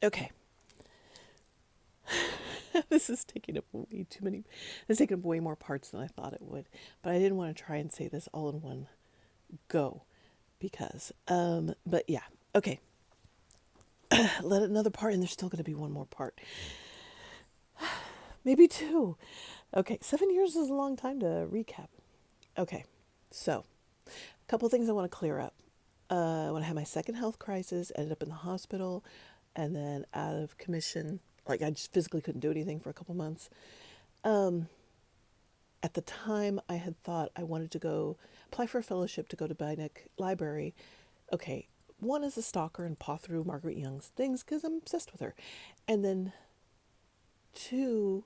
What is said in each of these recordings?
Okay. This is taking up way too many. This is taking up way more parts than I thought it would. But I didn't want to try and say this all in one go because, but yeah. Okay. Let another part, and there's still going to be one more part. Maybe two. Okay. 7 years is a long time to recap. Okay. So, a couple things I want to clear up. When I had my second health crisis, ended up in the hospital, and then out of commission. Like I just physically couldn't do anything for a couple months. Um, at the time, I had thought I wanted to go apply for a fellowship to go to Beinecke Library. Okay, one as a stalker and paw through Margaret Young's things because I'm obsessed with her, and then two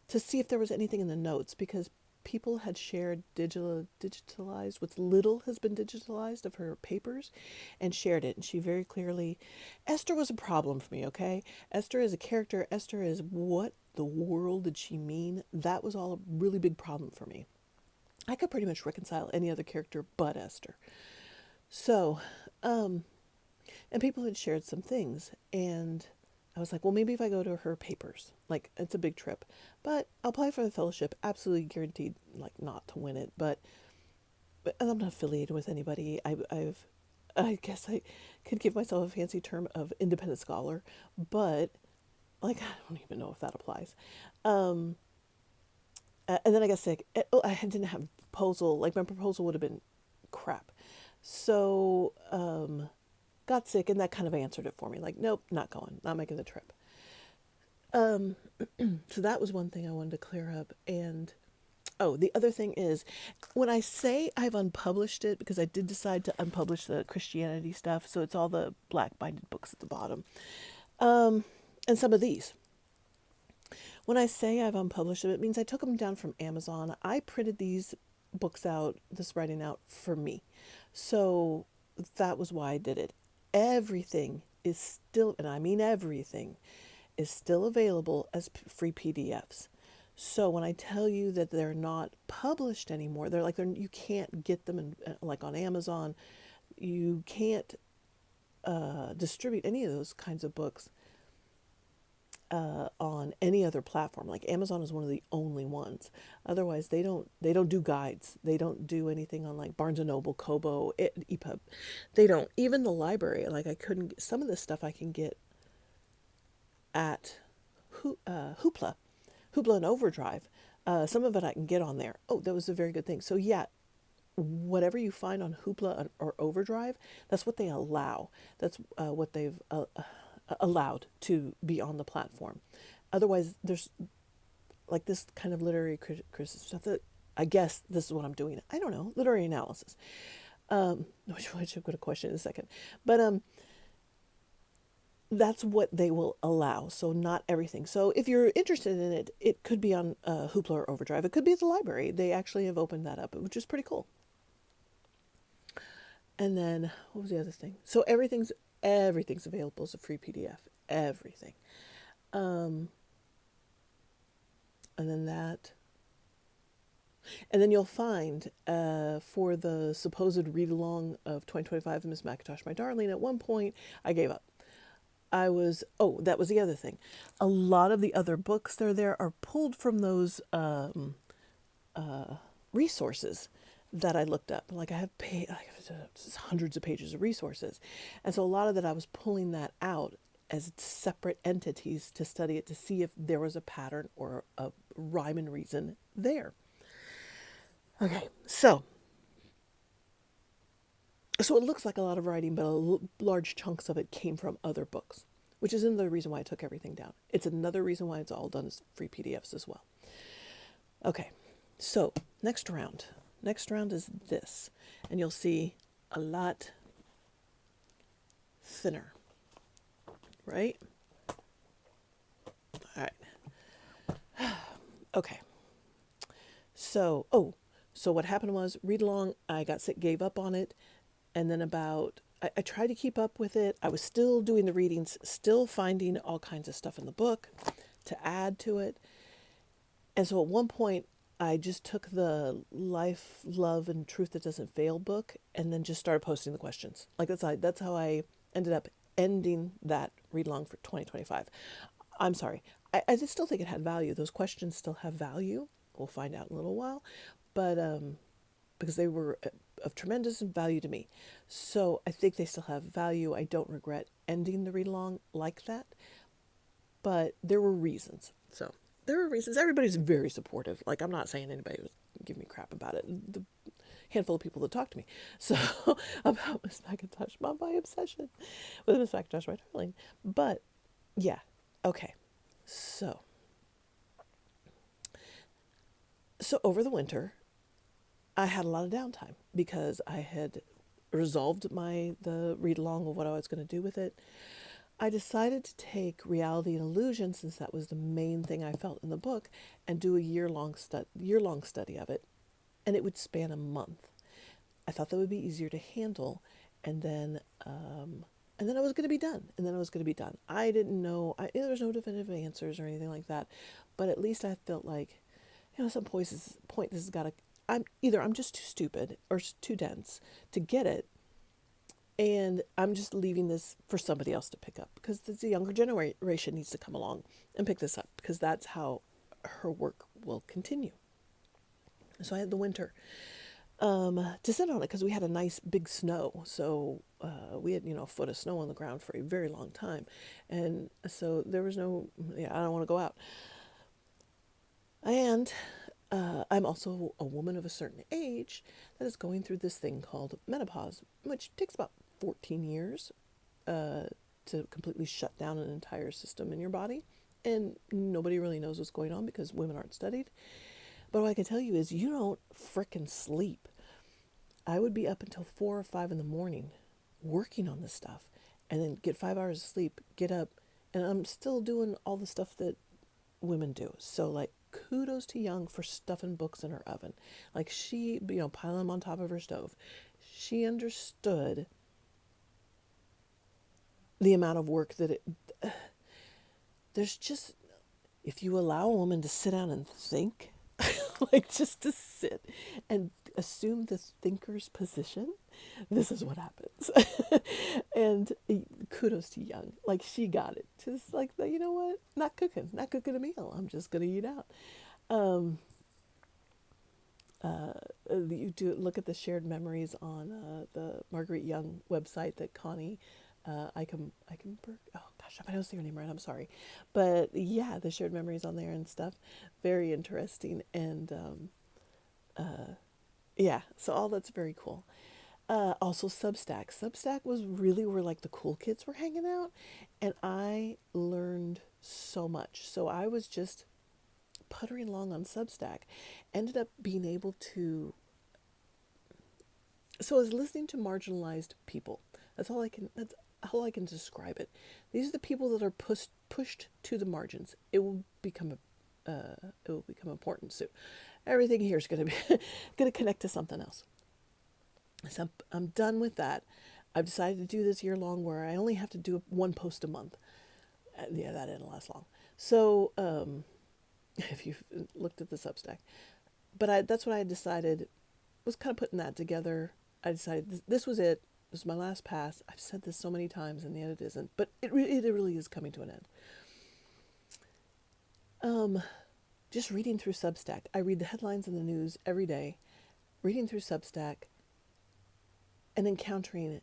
to see if there was anything in the notes because people had shared digitalized what's little has been digitalized of her papers and shared it, and she very clearly, Esther was a problem for me. Okay, Esther is a character. Esther is what the world did she mean? That was all a really big problem for me. I could pretty much reconcile any other character but Esther. So, um and people had shared some things, and I was like, well, maybe if I go to her papers, like it's a big trip, but I'll apply for the fellowship, absolutely guaranteed, like not to win it, but I'm not affiliated with anybody. I guess I could give myself a fancy term of independent scholar, but like I don't even know if that applies. Um, and then I got sick. Oh, I didn't have a proposal. Like my proposal would have been crap. So got sick, and that kind of answered it for me. Like, nope, not going, not making the trip. Um, so that was one thing I wanted to clear up. And oh, the other thing is, when I say I've unpublished it, because I did decide to unpublish the Christianity stuff, so it's all the black binded books at the bottom, um, and some of these. When I say I've unpublished them, it means I took them down from Amazon. I printed these books out, this writing out for me. So that was why I did it. Everything is still, and I mean everything, is still available as free PDFs. So when I tell you that they're not published anymore, you can't get them like on Amazon. You can't distribute any of those kinds of books on any other platform. Like Amazon is one of the only ones. Otherwise, they don't do guides. They don't do anything on like Barnes and Noble, Kobo, EPUB. They don't. Even the library. Like I couldn't. Some of this stuff I can get at Hoopla, Hoopla and Overdrive. Some of it I can get on there. Oh, that was a very good thing. So yeah, whatever you find on Hoopla or Overdrive, that's what they allow. That's what they've allowed to be on the platform. Otherwise, there's like this kind of literary criticism stuff that I guess this is what I'm doing. I don't know, literary analysis. Which I'm going to question in a second. But that's what they will allow. So not everything. So if you're interested in it, it could be on Hoopla or Overdrive. It could be at the library. They actually have opened that up, which is pretty cool. And then what was the other thing? So everything's available as a free PDF. Everything. Um, and then that, and then you'll find for the supposed read along of 2025 Miss Macintosh, My Darling. At one point, I gave up. That was the other thing. A lot of the other books that are there are pulled from those resources that I looked up. Like I have hundreds of pages of resources, and so a lot of that I was pulling that out as separate entities to study it to see if there was a pattern or a rhyme and reason there. Okay, so it looks like a lot of writing, but large chunks of it came from other books, which is another reason why I took everything down. It's another reason why it's all done as free PDFs as well. Okay, so next round. Next round is this, and you'll see a lot thinner, right? All right. Okay. So what happened was read along. I got sick, gave up on it, and then I tried to keep up with it. I was still doing the readings, still finding all kinds of stuff in the book to add to it. And so at one point, I just took the Life, Love, and Truth That Doesn't Fail book and then just started posting the questions. Like that's how I ended up ending that read along for 2025. I'm sorry. I just still think it had value. Those questions still have value. We'll find out in a little while. But because they were of tremendous value to me. So I think they still have value. I don't regret ending the read along like that. But there were reasons. So there were reasons. Everybody's very supportive. Like, I'm not saying anybody was giving me crap about it. The handful of people that talked to me. So about Miss Macintosh, not my obsession with Miss Macintosh by Darling. But yeah, okay. So over the winter, I had a lot of downtime because I had resolved the read along of what I was going to do with it. I decided to take reality and illusion, since that was the main thing I felt in the book, and do a year-long study of it, and it would span a month. I thought that would be easier to handle, and then I was going to be done. I didn't know. There was no definitive answers or anything like that, but at least I felt like, some point this has got to. I'm just too stupid or too dense to get it, and I'm just leaving this for somebody else to pick up, because the younger generation needs to come along and pick this up, because that's how her work will continue. So I had the winter to sit on it, because we had a nice big snow. So we had, a foot of snow on the ground for a very long time. And so there was I don't want to go out. And I'm also a woman of a certain age that is going through this thing called menopause, which takes about 14 years to completely shut down an entire system in your body. And nobody really knows what's going on because women aren't studied. But what I can tell you is you don't frickin' sleep. I would be up until 4 or 5 in the morning working on this stuff, and then get 5 hours of sleep, get up, and I'm still doing all the stuff that women do. So, like, kudos to Young for stuffing books in her oven. Like, she, piling them on top of her stove. She understood the amount of work that there's just, if you allow a woman to sit down and think, like, just to sit and assume the thinker's position, this is what happens. And kudos to Young. Like, she got it. Just like, you know what? Not cooking a meal. I'm just going to eat out. You do look at the shared memories on the Marguerite Young website that Connie Eichenberg, oh gosh, if I don't say her name right, I'm sorry. But yeah, the shared memories on there and stuff, very interesting. And yeah, so all that's very cool. Also Substack. Substack was really where, like, the cool kids were hanging out, and I learned so much. So I was just puttering along on Substack, ended up being able to. So I was listening to marginalized people. That's all I can describe it. These are the people that are pushed to the margins. It will become important soon. Everything here is going to be going to connect to something else. So I'm done with that. I've decided to do this year long, where I only have to do one post a month. Yeah, that didn't last long. So if you've looked at the Substack, but that's what I decided. Was kind of putting that together. I decided this was it. This is my last pass. I've said this so many times, and yet it isn't. But it really is coming to an end. Just reading through Substack. I read the headlines in the news every day. Reading through Substack and encountering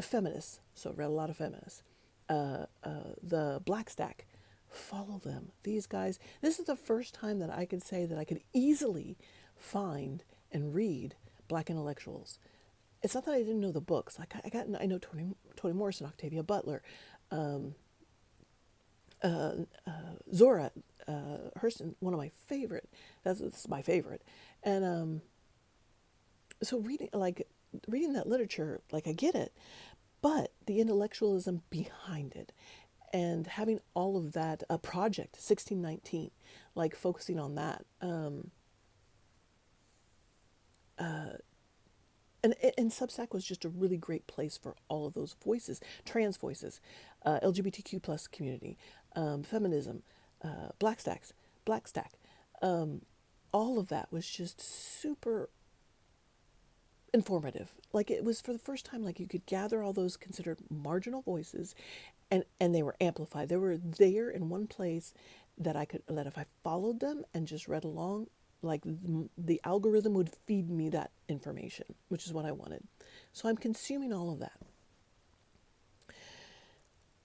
feminists. So I read a lot of feminists. The Black Stack. Follow them. These guys. This is the first time that I could say that I could easily find and read Black intellectuals. It's not that I didn't know the books. Like, I know Toni Morrison, Octavia Butler, Zora Hurston, one of my favorite. That's my favorite. And so reading that literature, like, I get it, but the intellectualism behind it, and having all of that, a project 1619, like, focusing on that. And Substack was just a really great place for all of those voices, trans voices, LGBTQ plus community, feminism, Black Stack. All of that was just super, informative. Like it was for the first time, like you could gather all those considered marginal voices, and they were amplified. They were there in one place that I could, that if I followed them and just read along, like the algorithm would feed me that information, which is what I wanted. So I'm consuming all of that.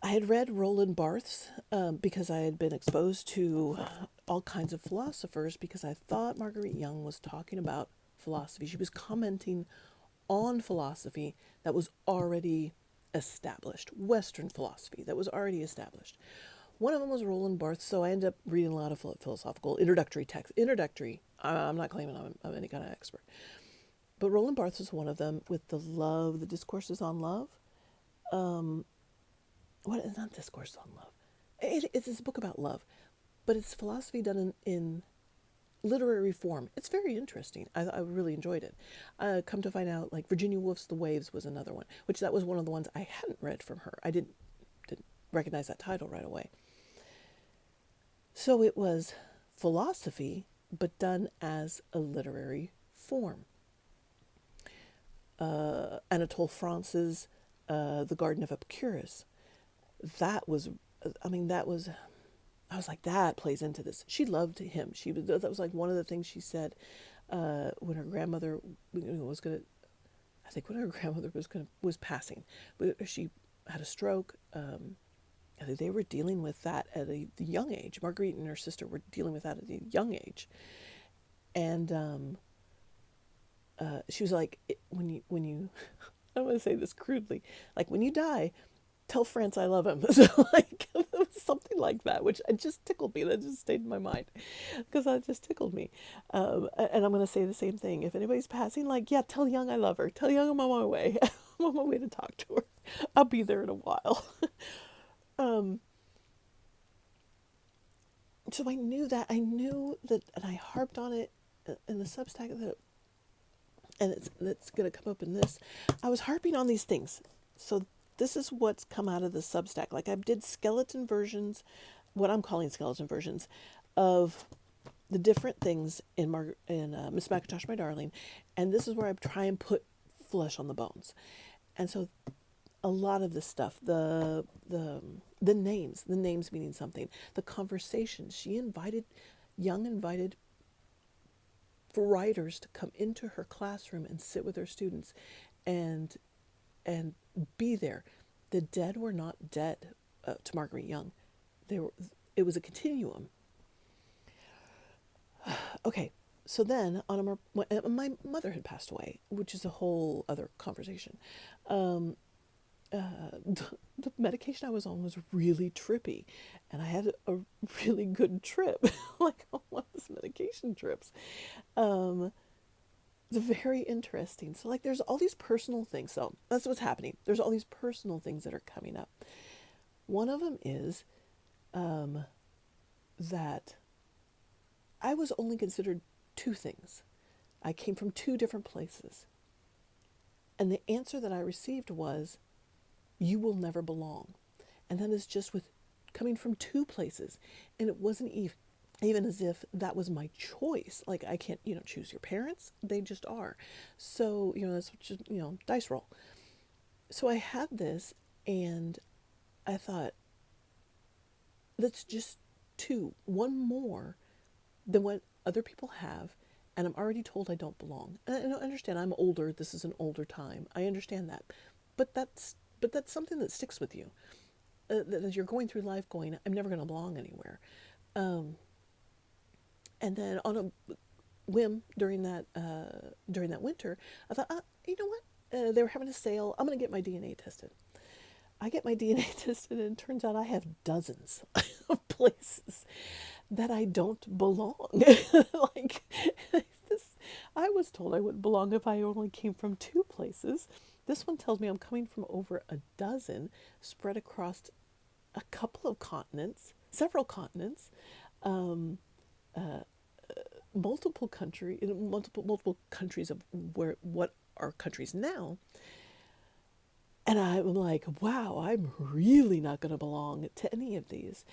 I had read Roland Barthes because I had been exposed to all kinds of philosophers because I thought Marguerite Young was talking about philosophy. She was commenting on philosophy that was already established, Western philosophy that was already established. One of them was Roland Barthes, so I ended up reading a lot of philosophical introductory texts. Introductory, I'm not claiming I'm any kind of expert. But Roland Barthes was one of them with the love, the discourses on love. What is not discourse on love? It's a book about love, but it's philosophy done in literary form. It's very interesting. I really enjoyed it. Come to find out, like Virginia Woolf's The Waves was another one, which that was one of the ones I hadn't read from her. I didn't recognize that title right away. So it was philosophy, but done as a literary form. Anatole France's The Garden of Epicurus. That was, I mean, that was, I was like, that plays into this. She loved him. That was like one of the things she said when her grandmother was going to, I think when her grandmother was passing, she had a stroke. I think they were dealing with that at a young age. Marguerite and her sister were dealing with that at a young age. And she was like, when you, I don't want to say this crudely, like when you die, tell France I love him. So like it was something like that, which it just tickled me. That just stayed in my mind because that just tickled me. And I'm going to say the same thing. If anybody's passing, like, yeah, tell Young I love her. Tell Young I'm on my way. I'm on my way to talk to her. I'll be there in a while. um, so I knew that. And I harped on it in the Substack that, and it's going to come up in this. I was harping on these things. So this is what's come out of the Substack. Like I did skeleton versions, what I'm calling skeleton versions, of the different things in Miss Macintosh, My Darling, and this is where I try and put flesh on the bones. And so a lot of this stuff, the names meaning something, the conversations. Young invited writers to come into her classroom and sit with her students, and be there. The dead were not dead to Marguerite Young. It was a continuum. Okay, so then my mother had passed away, which is a whole other conversation. The medication I was on was really trippy, and I had a really good trip, like on one of those medication trips. It's very interesting. So like there's all these personal things. So that's what's happening. There's all these personal things that are coming up. One of them is that I was only considered two things. I came from two different places. And the answer that I received was, you will never belong. And that is just with coming from two places. And it wasn't even as if that was my choice. Like I can't, choose your parents. They just are. So, that's just, dice roll. So I had this and I thought, that's just two, one more than what other people have. And I'm already told I don't belong. And I understand I'm older. This is an older time. I understand that. But that's something that sticks with you. That as you're going through life going, I'm never going to belong anywhere. And then on a whim during that winter, I thought, you know what? They were having a sale. I'm going to get my DNA tested. I get my DNA tested, and it turns out I have dozens of places that I don't belong. Like this, I was told I wouldn't belong if I only came from two places. This one tells me I'm coming from over a dozen, spread across a couple of continents, several continents. Multiple countries of what are countries now. And I'm like, wow, I'm really not going to belong to any of these.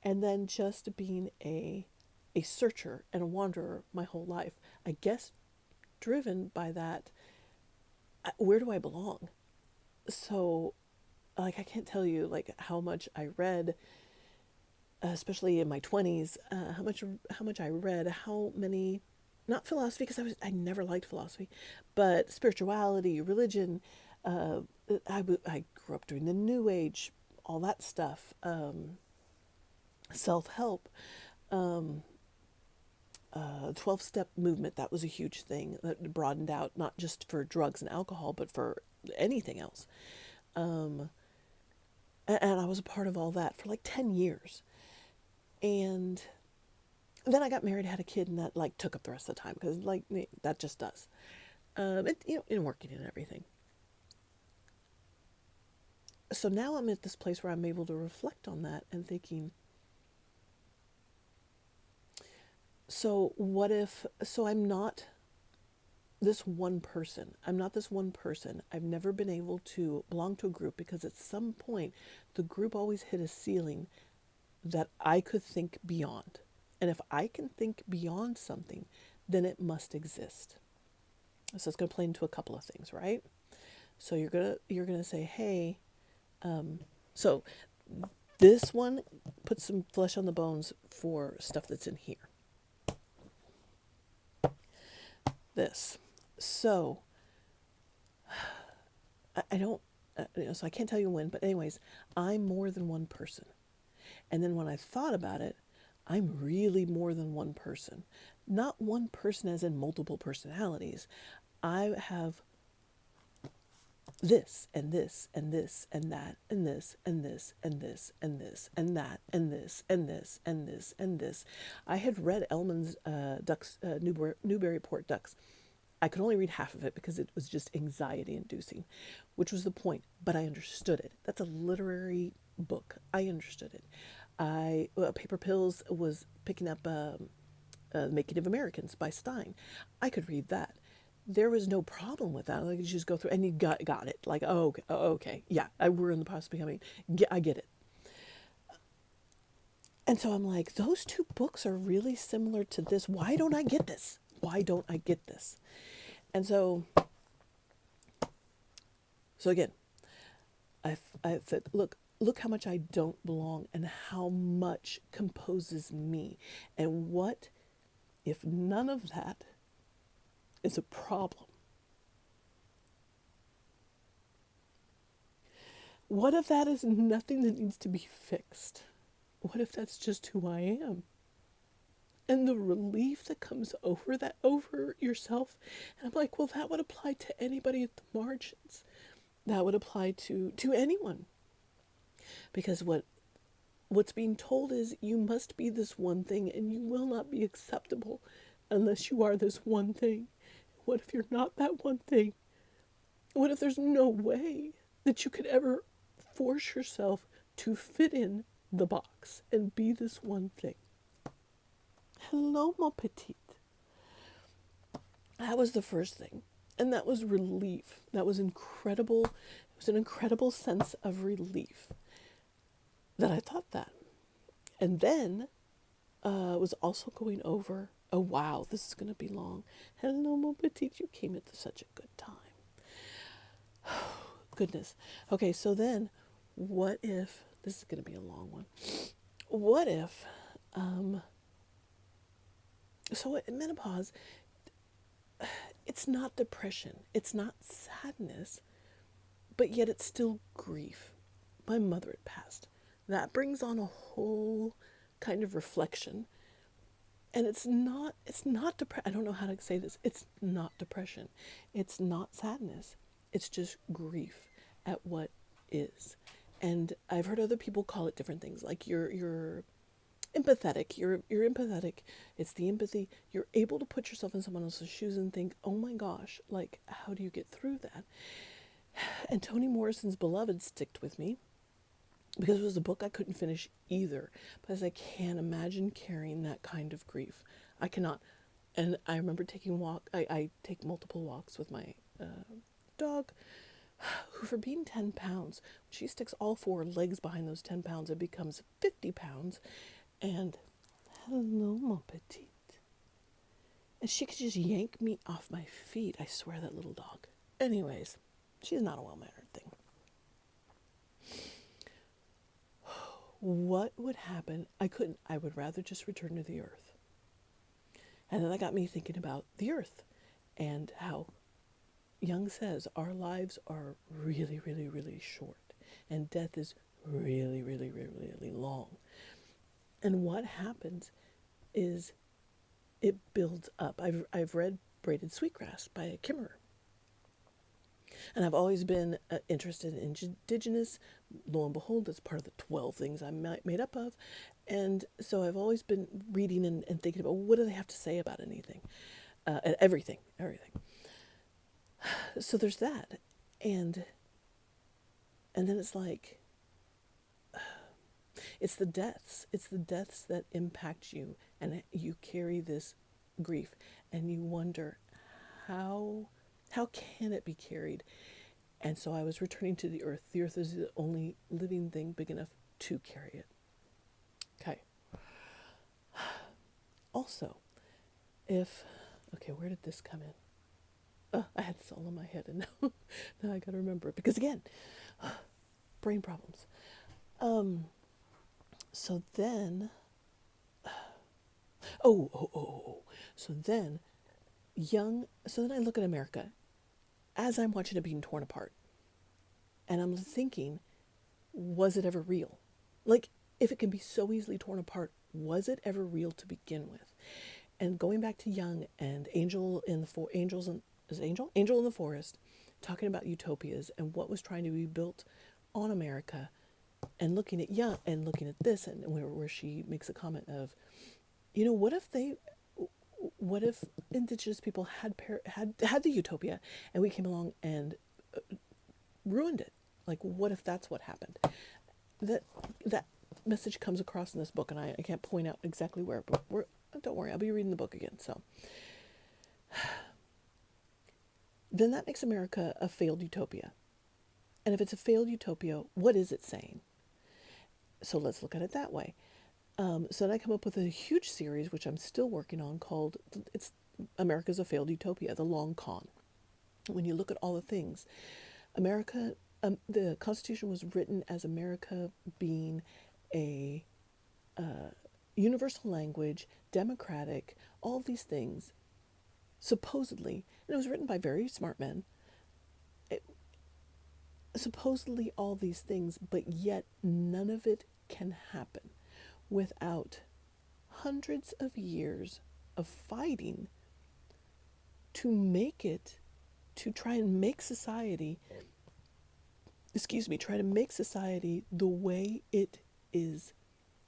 And then just being a searcher and a wanderer my whole life, I guess driven by that where do I belong? So, like, I can't tell you like how much I read, especially in my 20s, how much I read, how many, not philosophy, because I never liked philosophy, but spirituality, religion. Uh, I grew up during the New Age, all that stuff, self help, 12-step movement. That was a huge thing that broadened out not just for drugs and alcohol, but for anything else. Um, and I was a part of all that for like 10 years. And then I got married, had a kid, and that like took up the rest of the time because like that just does. In working and everything. So now I'm at this place where I'm able to reflect on that and thinking, so what if, so I'm not this one person. I'm not this one person. I've never been able to belong to a group because at some point the group always hit a ceiling that I could think beyond. And if I can think beyond something, then it must exist. So it's going to play into a couple of things, right? So you're gonna say, hey, so this one puts some flesh on the bones for stuff that's in here. This. So I don't, so I can't tell you when, but anyways, I'm more than one person. And then when I thought about it, I'm really more than one person. Not one person as in multiple personalities. I have this and this and this and that and this and this and this and this and that and this and this and this and this. I had read Ellman's Ducks, Newburyport Ducks. I could only read half of it because it was just anxiety inducing, which was the point, but I understood it. That's a literary book. I understood it. Paper Pills was picking up Making of Americans by Stein. I could read that. There was no problem with that. Like, you just go through and you got it. Like, oh, okay, oh, okay. Yeah, we're in the process of becoming, I get it. And so I'm like, those two books are really similar to this. Why don't I get this? Why don't I get this? And so again, I said, look how much I don't belong and how much composes me. And what if none of that is a problem? What if that is nothing that needs to be fixed? What if that's just who I am? And the relief that comes over yourself. And I'm like, well, that would apply to anybody at the margins. That would apply to anyone. Because what's being told is you must be this one thing and you will not be acceptable unless you are this one thing. What if you're not that one thing? What if there's no way that you could ever force yourself to fit in the box and be this one thing? Hello, mon petit. That was the first thing. And that was relief. That was incredible. It was an incredible sense of relief that I thought that. And then was also going over, oh wow, this is going to be long. Hello, mon petit, you came at such a good time. Goodness. Okay, so then what if, this is going to be a long one. What if, so in menopause, it's not depression, it's not sadness, but yet it's still grief. My mother had passed. That brings on a whole kind of reflection. And it's not depression. I don't know how to say this. It's not depression. It's not sadness. It's just grief at what is. And I've heard other people call it different things. Like you're empathetic. You're empathetic. It's the empathy. You're able to put yourself in someone else's shoes and think, oh my gosh, like how do you get through that? And Toni Morrison's Beloved sticked with me because it was a book I couldn't finish either, because I can't imagine carrying that kind of grief. I cannot. And I remember taking I take multiple walks with my dog, who for being 10 pounds, when she sticks all four legs behind those 10 pounds, it becomes 50 pounds. And hello, mon petit. And she could just yank me off my feet. I swear, that little dog. Anyways, she's not a well-mannered thing. What would happen? I would rather just return to the earth. And then that got me thinking about the earth and how Jung says our lives are really, really, really short, and death is really, really, really, really long. And what happens is it builds up. I've read Braided Sweetgrass by Kimmerer, and I've always been interested in indigenous. Lo and behold, that's part of the 12 things I'm made up of. And so I've always been reading and thinking about, what do they have to say about anything? Everything. So there's that. And then it's like, it's the deaths. It's the deaths that impact you. And you carry this grief. And you wonder, how can it be carried? And so I was returning to the earth. The earth is the only living thing big enough to carry it. Okay. Also, where did this come in? I had this all in my head, and now I got to remember it. Because again, brain problems. So then, So then I look at America as I'm watching it being torn apart. And I'm thinking, was it ever real? Like, if it can be so easily torn apart, was it ever real to begin with? And going back to Jung and Angel in the Forest, talking about utopias and what was trying to be built on America, and looking at Jung and looking at this, and where she makes a comment of, what if indigenous people had the utopia and we came along and ruined it? Like, what if that's what happened? That message comes across in this book, and I can't point out exactly where, but don't worry, I'll be reading the book again. So then that makes America a failed utopia. And if it's a failed utopia, what is it saying? So let's look at it that way. So then I come up with a huge series, which I'm still working on, called it's America's a Failed Utopia, The Long Con. When you look at all the things, America, the Constitution was written as America being a universal language, democratic, all these things, supposedly, and it was written by very smart men, supposedly all these things, but yet none of it can happen without hundreds of years of fighting to try and make society, the way it is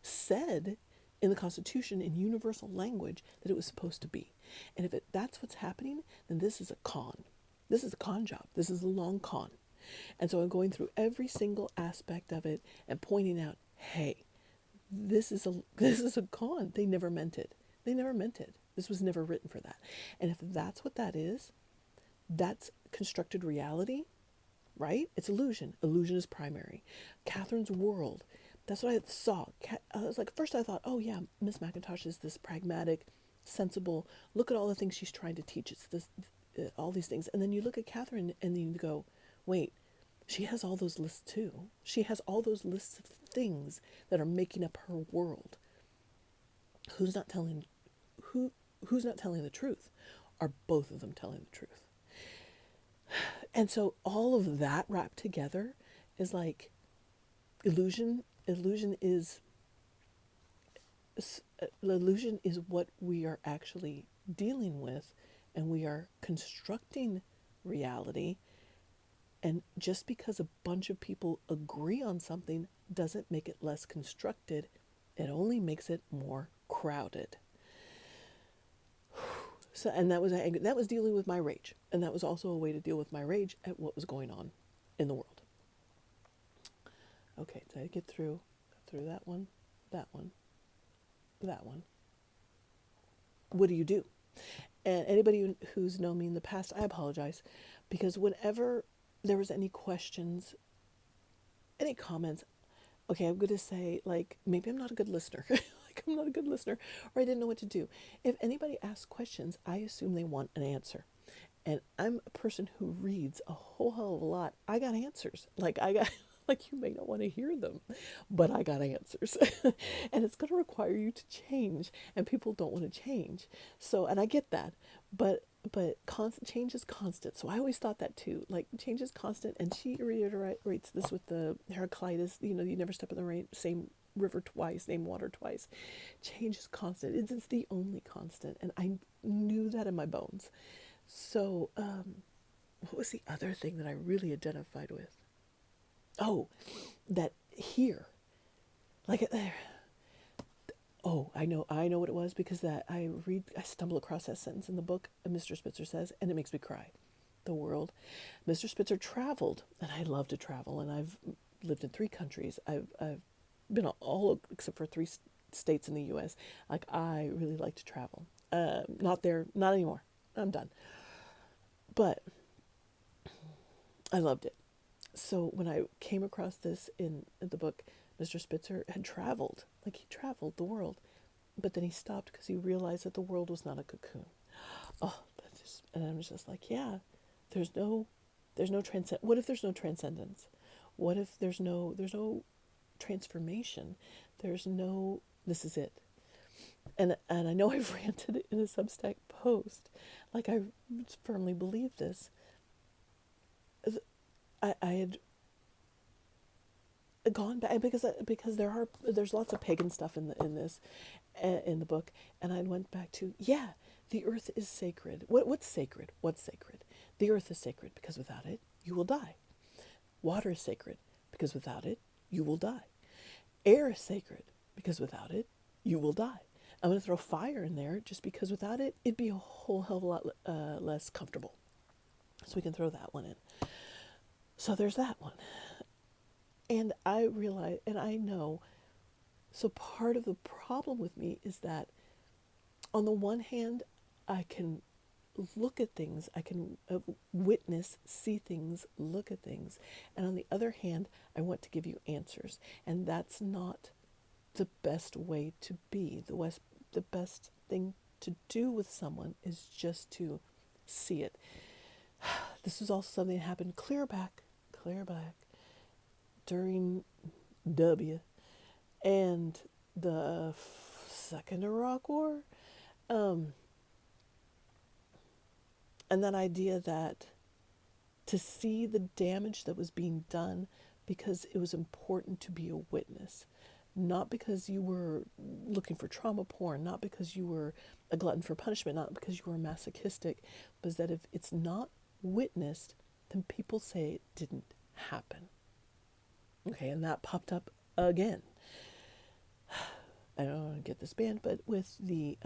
said in the Constitution in universal language that it was supposed to be. And if that's what's happening, then this is a con. This is a con job. This is a long con. And so I'm going through every single aspect of it and pointing out, hey, this is a con. They never meant it. This was never written for that. And if that's what that is, that's constructed reality, right? It's illusion. Illusion is primary. Catherine's world, that's what I saw. I was like, first I thought, oh yeah, Miss McIntosh is this pragmatic, sensible, look at all the things she's trying to teach. It's this, all these things. And then you look at Catherine and then you go, wait, she has all those lists too. She has all those lists of things that are making up her world. Who's not telling the truth? Are both of them telling the truth? And so all of that wrapped together is like illusion. Illusion is what we are actually dealing with, and we are constructing reality. And just because a bunch of people agree on something doesn't make it less constructed. It only makes it more crowded. So, and that was dealing with my rage, and that was also a way to deal with my rage at what was going on in the world. Okay, did I get through that one? What do you do? And anybody who's known me in the past, I apologize, because whenever there was any questions, any comments, okay, I'm going to say, like, maybe I'm not a good listener. I'm not a good listener, or I didn't know what to do. If anybody asks questions, I assume they want an answer. And I'm a person who reads a whole hell of a lot. I got answers. I got, like, you may not want to hear them, but I got answers. And it's going to require you to change, and people don't want to change. So, and I get that, but constant change is constant. So I always thought that too. Like, change is constant, and she reiterates this with the Heraclitus. You know, you never step in the same river twice, same water twice. Change is constant. It's the only constant, and I knew that in my bones. So, what was the other thing that I really identified with? Oh, that here, like, oh, I know what it was, because that I stumble across that sentence in the book, Mr. Spitzer says, and it makes me cry. The world. Mr. Spitzer traveled, and I love to travel, and I've lived in 3 countries. I've been all except for 3 states in the U.S. Like, I really like to travel. Not there, not anymore. I'm done. But I loved it. So when I came across this in the book, Mr. Spitzer had traveled. Like, he traveled the world. But then he stopped because he realized that the world was not a cocoon. Oh, that's just, and I was just like, yeah, there's no what if there's no transcendence? What if there's no transformation? There's no, this is it. And I know I've ranted in a Substack post. Like, I firmly believe this. I had gone back because there's lots of pagan stuff in the book, and I went back to, yeah, the earth is sacred. What's sacred? What's sacred? The earth is sacred because without it you will die. Water is sacred because without it you will die. Air is sacred because without it you will die. I'm going to throw fire in there just because without it it'd be a whole hell of a lot less comfortable. So we can throw that one in. So there's that one. And I realize, and I know, so part of the problem with me is that on the one hand, I can look at things, I can witness, see things, look at things. And on the other hand, I want to give you answers. And that's not the best way to be. The best thing to do with someone is just to see it. This was also something that happened clear back during W and the Second Iraq War. And that idea that to see the damage that was being done because it was important to be a witness, not because you were looking for trauma porn, not because you were a glutton for punishment, not because you were masochistic, but that if it's not witnessed, then people say it didn't happen. Okay, and that popped up again. I don't want to get this banned, but with the,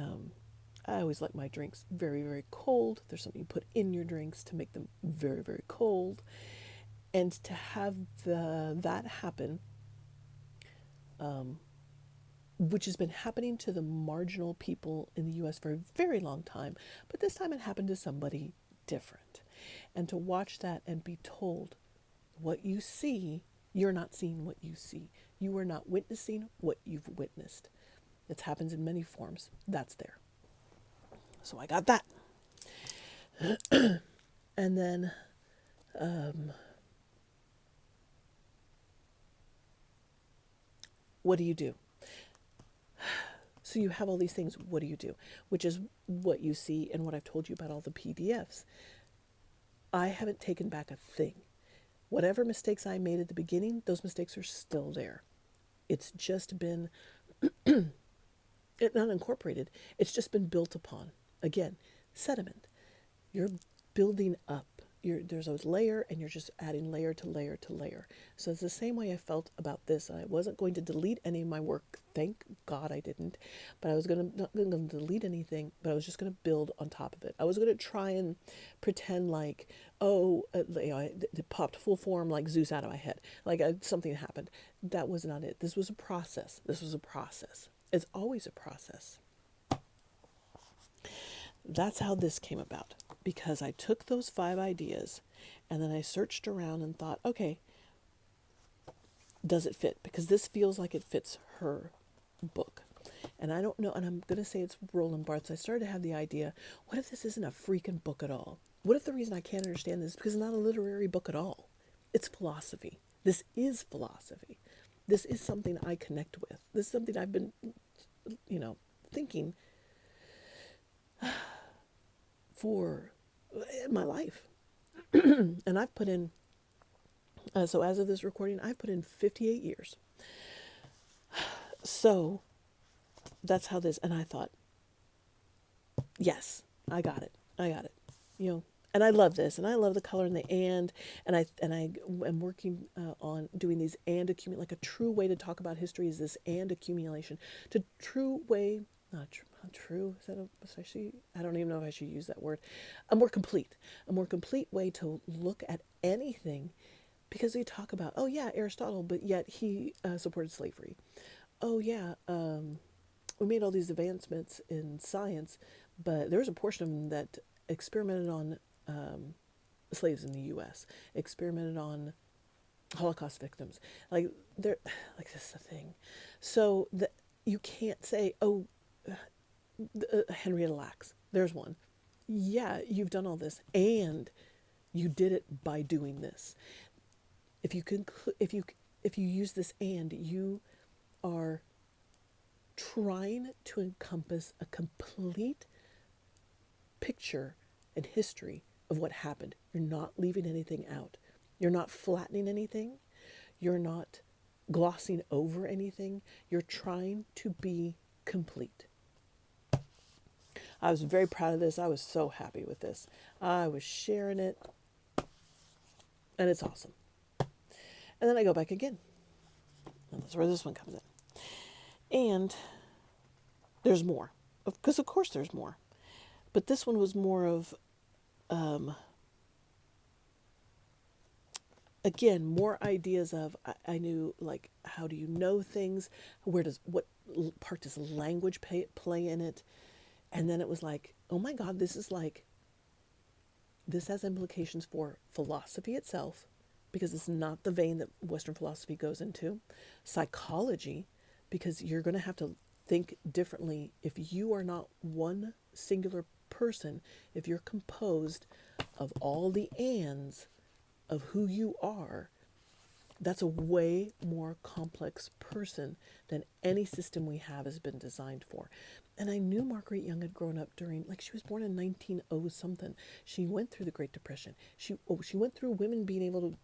I always like my drinks very, very cold. There's something you put in your drinks to make them very, very cold. And to have that happen, which has been happening to the marginal people in the U.S. for a very long time, but this time it happened to somebody different. And to watch that and be told, what you see, you're not seeing what you see. You are not witnessing what you've witnessed. It happens in many forms. That's there. So I got that. And then, what do you do? So you have all these things. What do you do? Which is what you see and what I've told you about all the PDFs. I haven't taken back a thing. Whatever mistakes I made at the beginning, those mistakes are still there. It's just been not incorporated. It's just been built upon. Again, sediment. You're building up. There's a layer, and you're just adding layer to layer to layer. So it's the same way I felt about this. I wasn't going to delete any of my work. Thank God I didn't. But I was not going to delete anything, but I was just going to build on top of it. I was going to try and pretend like, it popped full form like Zeus out of my head. Like something happened. That was not it. This was a process. It's always a process. That's how this came about, because I took those 5 ideas and then I searched around and thought, okay, does it fit? Because this feels like it fits her book. And I don't know, and I'm going to say it's Roland Barthes. I started to have the idea, what if this isn't a freaking book at all? What if the reason I can't understand this is because it's not a literary book at all? It's philosophy. This is philosophy. This is something I connect with. This is something I've been, thinking for my life. And I've put in, so as of this recording, I've put in 58 years. So that's how this, and I thought, yes, I got it. I got it. And I love this, and I love the color and the and I am working on doing these and accumulate. Like a true way to talk about history is this and accumulation. To true way, not true. Is that especially? I don't even know if I should use that word. A more complete way to look at anything, because we talk about, oh yeah, Aristotle, but yet he supported slavery. Oh yeah, we made all these advancements in science, but there was a portion of them that experimented on slaves in the U.S., experimented on Holocaust victims. Like they're like, this is the thing. So you can't say, oh, Henrietta Lacks. There's one. Yeah, you've done all this, and you did it by doing this. If you use this, and you are trying to encompass a complete picture and history of what happened. You're not leaving anything out. You're not flattening anything. You're not glossing over anything. You're trying to be complete. I was very proud of this. I was so happy with this. I was sharing it, and it's awesome. And then I go back again. And that's where this one comes in. And there's more. Because of course there's more. But this one was more of, again, more ideas of, I knew, like, how do you know things? What part does language play in it? And then it was like, oh my God, this has implications for philosophy itself, because it's not the vein that Western philosophy goes into. Psychology, because you're going to have to think differently if you are not one singular person, if you're composed of all the ands of who you are. That's a way more complex person than any system we have has been designed for. And I knew Margaret Young had grown up during, like, she was born in 1900 something. She went through the Great Depression. She went through women being able to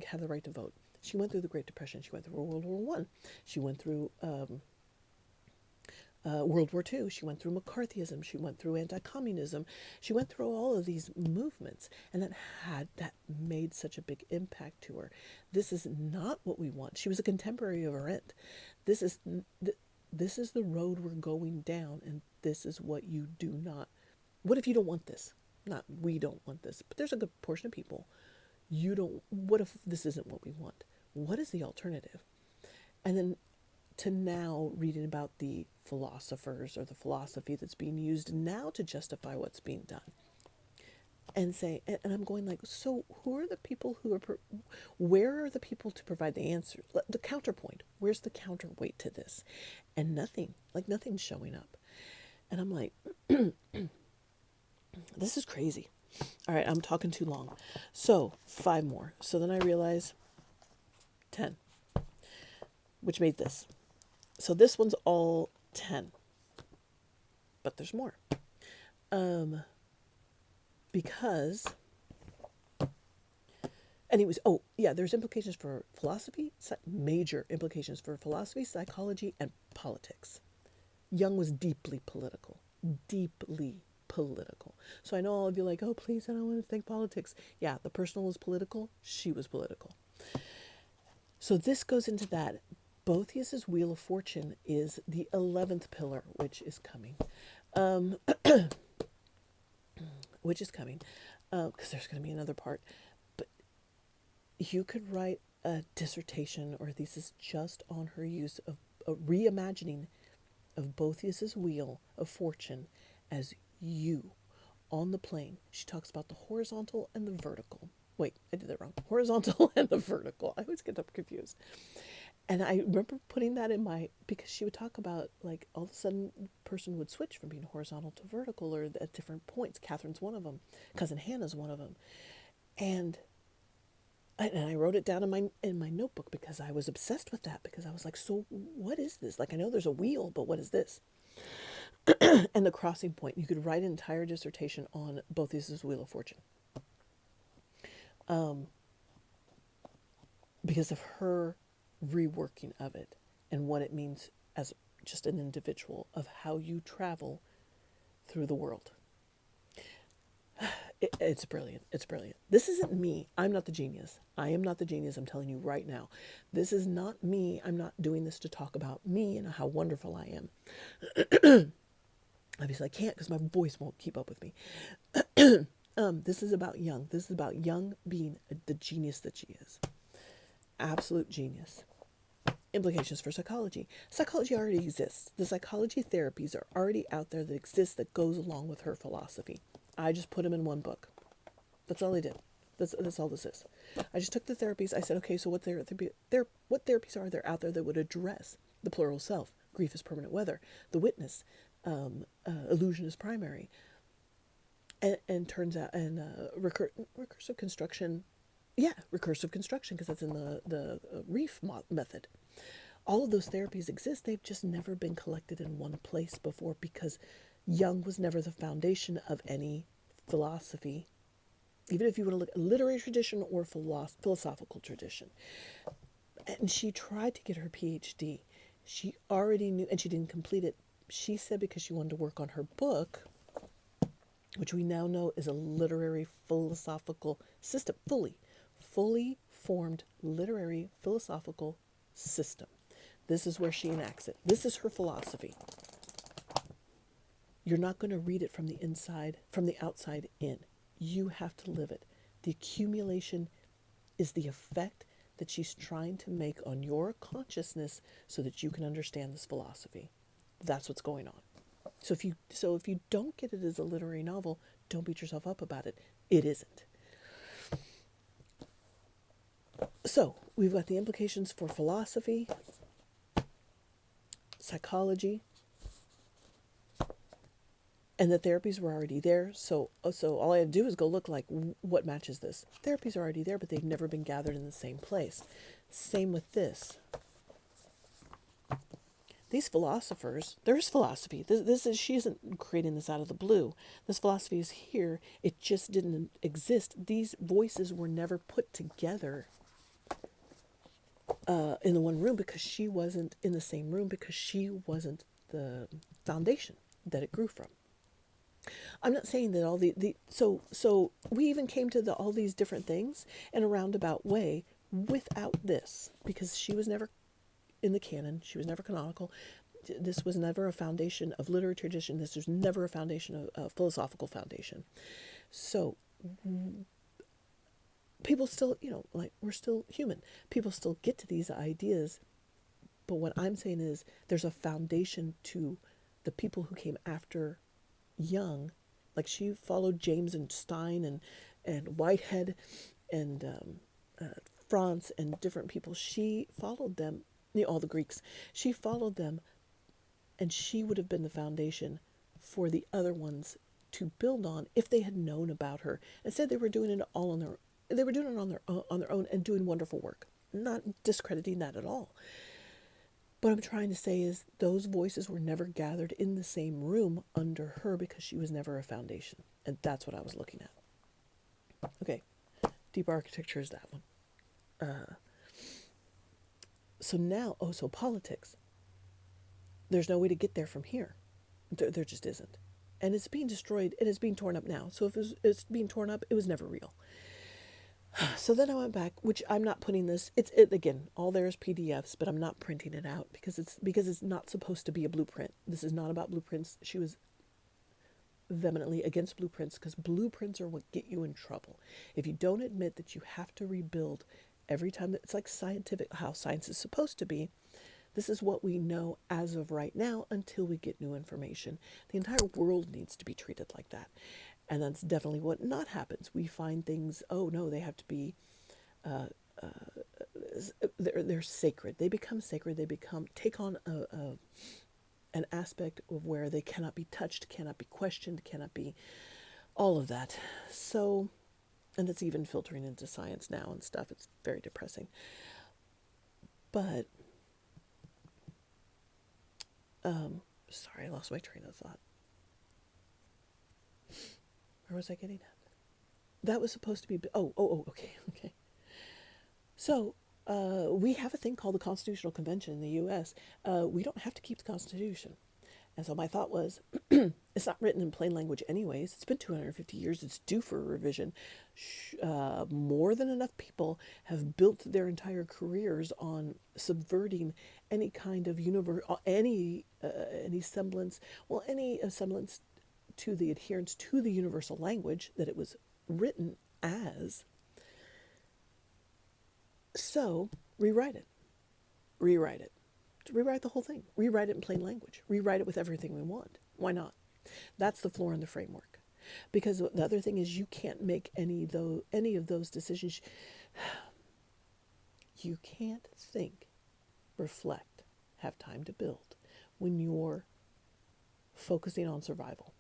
have the right to vote. She went through the Great Depression. She went through World War One. She went through World War II. She went through McCarthyism. She went through anti-communism. She went through all of these movements, and that made such a big impact to her. This is not what we want. She was a contemporary of Arendt. This is the road we're going down, and this is what you do not. What if you don't want this? Not we don't want this, but there's a good portion of people. You don't. What if this isn't what we want? What is the alternative? And then to now reading about the philosophers or the philosophy that's being used now to justify what's being done, and say, and I'm going like, so who are the people who are, where are the people to provide the answer, the counterpoint? Where's the counterweight to this? And nothing's showing up. And I'm like, this is crazy. All right, I'm talking too long. So 5 more. So then I realize 10, which made this. So this one's all 10, but there's more. Because, anyways, there's implications for philosophy, major implications for philosophy, psychology, and politics. Young was deeply political. So I know all of you are like, oh, please, I don't want to think politics. Yeah, the personal was political. She was political. So this goes into that. Boethius's Wheel of Fortune is the 11th pillar, which is coming. Because there's going to be another part. But you could write a dissertation or a thesis just on her use of a reimagining of Boethius's Wheel of Fortune as you on the plane. She talks about the horizontal and the vertical. Wait, I did that wrong. Horizontal and the vertical. I always get them confused. And I remember putting that in my, because she would talk about like all of a sudden person would switch from being horizontal to vertical or at different points. Catherine's one of them. Cousin Hannah's one of them. And I wrote it down in my notebook because I was obsessed with that, because I was like, so what is this? Like, I know there's a wheel, but what is this? And the crossing point. You could write an entire dissertation on Boethius's Wheel of Fortune, because of her reworking of it and what it means as just an individual, of how you travel through the world. It's brilliant. It's brilliant. This isn't me. I'm not the genius. I am not the genius. I'm telling you right now. This is not me. I'm not doing this to talk about me and how wonderful I am. Obviously, I can't because my voice won't keep up with me. This is about Jung. This is about Jung being the genius that she is. Absolute genius. Implications for psychology. Psychology already exists. The psychology therapies are already out there that exist, that goes along with her philosophy. I just put them in one book. That's all I did. That's all this is. I just took the therapies. I said, okay, so what therapies are there out there that would address the plural self? Grief is permanent weather. The witness. Illusion is primary. And turns out, and recursive construction. Yeah, recursive construction, because that's in the Reef method. All of those therapies exist. They've just never been collected in one place before, because Jung was never the foundation of any philosophy, even if you want to look at literary tradition or philosophical tradition. And she tried to get her PhD. She already knew, and she didn't complete it. She said because she wanted to work on her book, which we now know is a literary philosophical system, fully formed literary philosophical system. This is where she enacts it. This is her philosophy. You're not going to read it from the inside, from the outside in. You have to live it. The accumulation is the effect that she's trying to make on your consciousness so that you can understand this philosophy. That's what's going on. So if you don't get it as a literary novel, don't beat yourself up about it. It isn't. So we've got the implications for philosophy, psychology, and the therapies were already there. So all I had to do is go look, like, what matches this. Therapies are already there, but they've never been gathered in the same place. Same with this. These philosophers, there's philosophy. She isn't creating this out of the blue. This philosophy is here. It just didn't exist. These voices were never put together in the one room, because she wasn't in the same room, because she wasn't the foundation that it grew from. I'm not saying that all so we even came to all these different things in a roundabout way without this, because she was never in the canon. She was never canonical. This was never a foundation of literary tradition. This was never a foundation of a philosophical foundation. So people still, like, we're still human. People still get to these ideas. But what I'm saying is there's a foundation to the people who came after Jung. Like, she followed James and Stein and Whitehead and Franz and different people. She followed them, all the Greeks. She followed them, and she would have been the foundation for the other ones to build on if they had known about her. Instead, they were doing it all on their own. They were doing it on their own and doing wonderful work. Not discrediting that at all. What I'm trying to say is those voices were never gathered in the same room under her, because she was never a foundation. And that's what I was looking at. Okay, deep architecture is that one. So now, so politics. There's no way to get there from here. There just isn't. And it's being destroyed, and it's being torn up now. So if it's being torn up, it was never real. So then I went back, which I'm not putting this. It again, all there is PDFs, but I'm not printing it out because it's not supposed to be a blueprint. This is not about blueprints. She was vehemently against blueprints, because blueprints are what get you in trouble. If you don't admit that you have to rebuild every time, it's like how science is supposed to be. This is what we know as of right now until we get new information. The entire world needs to be treated like that. And that's definitely what not happens. We find things, oh no, they have to be they're sacred. They become sacred. They take on an aspect of where they cannot be touched, cannot be questioned, cannot be all of that. So, and it's even filtering into science now and stuff. It's very depressing. But, sorry, I lost my train of thought. Where was I getting at? That was supposed to be, okay. So, we have a thing called the Constitutional Convention in the U.S. We don't have to keep the Constitution. And so my thought was, it's not written in plain language anyways. It's been 250 years. It's due for a revision. More than enough people have built their entire careers on subverting any kind of any semblance, any semblance to the adherence to the universal language that it was written as. So rewrite it. Rewrite the whole thing. Rewrite it in plain language. Rewrite it with everything we want. Why not? That's the floor and the framework. Because the other thing is you can't make any of those decisions. You can't think, reflect, have time to build when you're focusing on survival.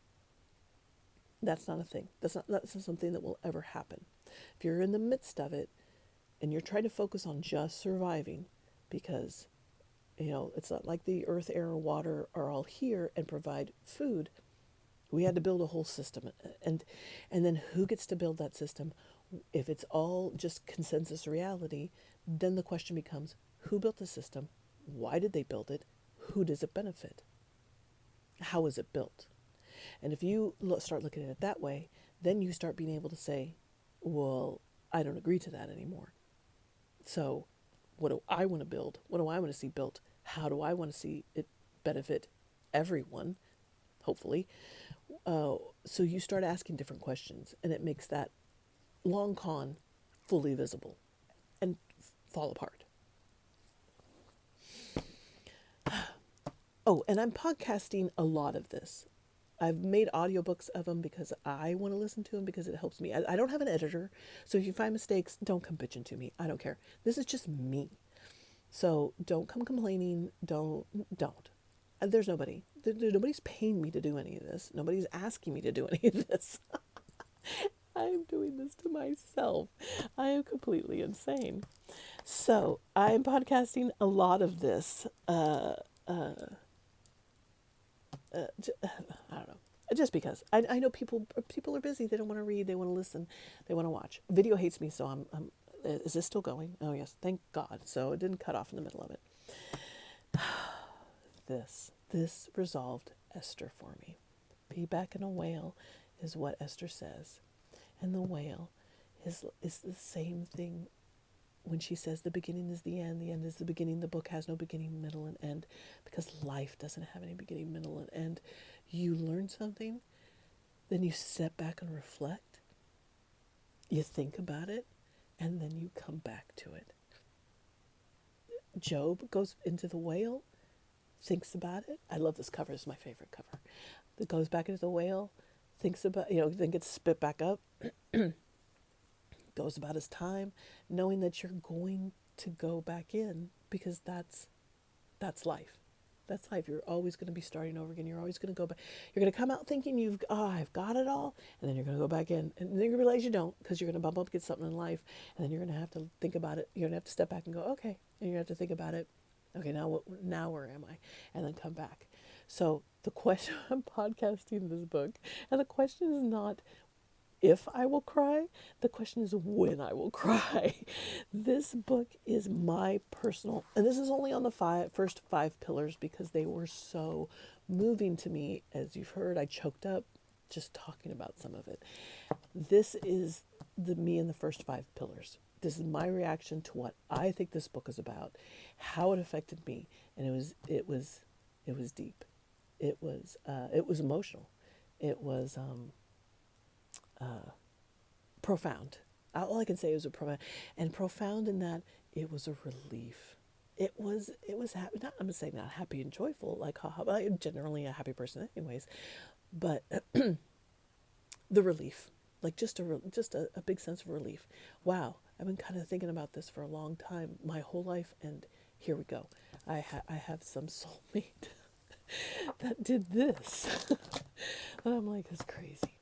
That's not a thing. That's not something that will ever happen. If you're in the midst of it and you're trying to focus on just surviving, because it's not like the earth, air, water are all here and provide food. We had to build a whole system. And then who gets to build that system? If it's all just consensus reality, then the question becomes, who built the system? Why did they build it? Who does it benefit? How is it built? And if you start looking at it that way, then you start being able to say, well, I don't agree to that anymore. So what do I want to build? What do I want to see built? How do I want to see it benefit everyone, hopefully? So you start asking different questions, and it makes that long con fully visible and fall apart. Oh, and I'm podcasting a lot of this. I've made audiobooks of them because I want to listen to them because it helps me. I don't have an editor, so if you find mistakes, don't come bitching to me. I don't care. This is just me. So don't come complaining. Don't. There's nobody. Nobody's paying me to do any of this. Nobody's asking me to do any of this. I'm doing this to myself. I am completely insane. So I'm podcasting a lot of this. I don't know. Just because I know people are busy. They don't want to read. They want to listen. They want to watch. Video hates me, so I'm. Is this still going? Oh yes, thank God. So it didn't cut off in the middle of it. This resolved Esther for me. Be back in a whale is what Esther says, and the whale is the same thing when she says the beginning is the end is the beginning. The book has no beginning, middle, and end, because life doesn't have any beginning, middle, and end. You learn something, then you step back and reflect. You think about it, and then you come back to it. Job goes into the whale, thinks about it. I love this cover. It's my favorite cover. It goes back into the whale, thinks about, then gets spit back up, goes about his time, knowing that you're going to go back in, because that's life. That's life. You're always going to be starting over again. You're always going to go back. You're going to come out thinking I've got it all. And then you're going to go back in. And then you're going to realize you don't, because you're going to bump up against something in life. And then you're going to have to think about it. You're going to have to step back and go, okay. And you're going to have to think about it. Okay, now where am I? And then come back. So the question, I'm podcasting this book. And the question is not if I will cry. The question is when I will cry. This book is my personal, and this is only on the first 5 pillars, because they were so moving to me. As you've heard, I choked up just talking about some of it. This is me in the first 5 pillars. This is my reaction to what I think this book is about, how it affected me, and it was deep. It was emotional. It was profound. All I can say is profound in that it was a relief. It was happy. Not, I'm saying not happy and joyful, like I'm generally a happy person anyways, but the relief, like just a big sense of relief. Wow, I've been kind of thinking about this for a long time, my whole life, and here we go. I have some soulmate that did this. And I'm like, it's crazy.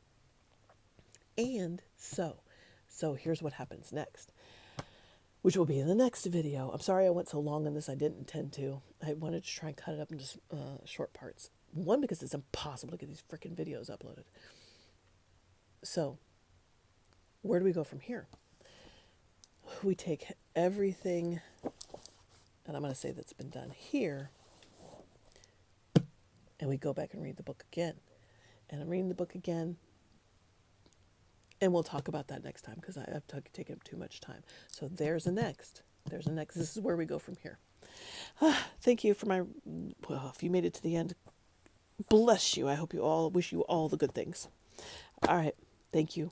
And so here's what happens next, which will be in the next video. I'm sorry I went so long on this. I didn't intend to. I wanted to try and cut it up into short parts. One, because it's impossible to get these freaking videos uploaded. So, where do we go from here? We take everything, and I'm going to say that's been done here, and we go back and read the book again. And I'm reading the book again, and we'll talk about that next time because I've taken up too much time. So there's a next. There's a next. This is where we go from here. Thank you for well, if you made it to the end, bless you. I hope you all, wish you all the good things. All right. Thank you.